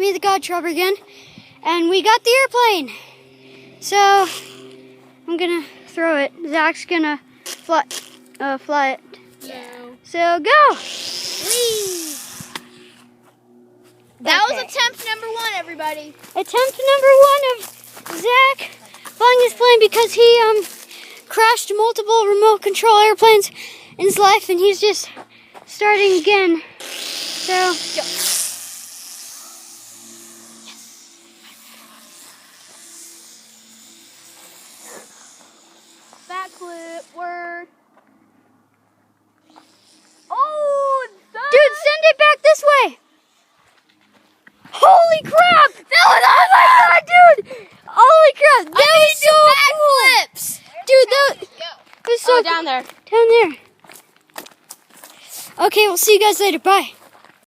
me, the God Trouble again, and we got the airplane. So I'm gonna throw it. Zach's gonna fly it. Yeah. So go. Whee! That was attempt number 1, everybody. Attempt number 1 of Zach flying his plane because he crashed multiple remote control airplanes in his life, and he's just starting again. So go. Backflip, word. Oh, Dude, send it back this way. Holy crap! That was, oh my god, dude! Holy crap! That was so cool! backflips. Dude, that was so down there. down there. Okay, we'll see you guys later. Bye.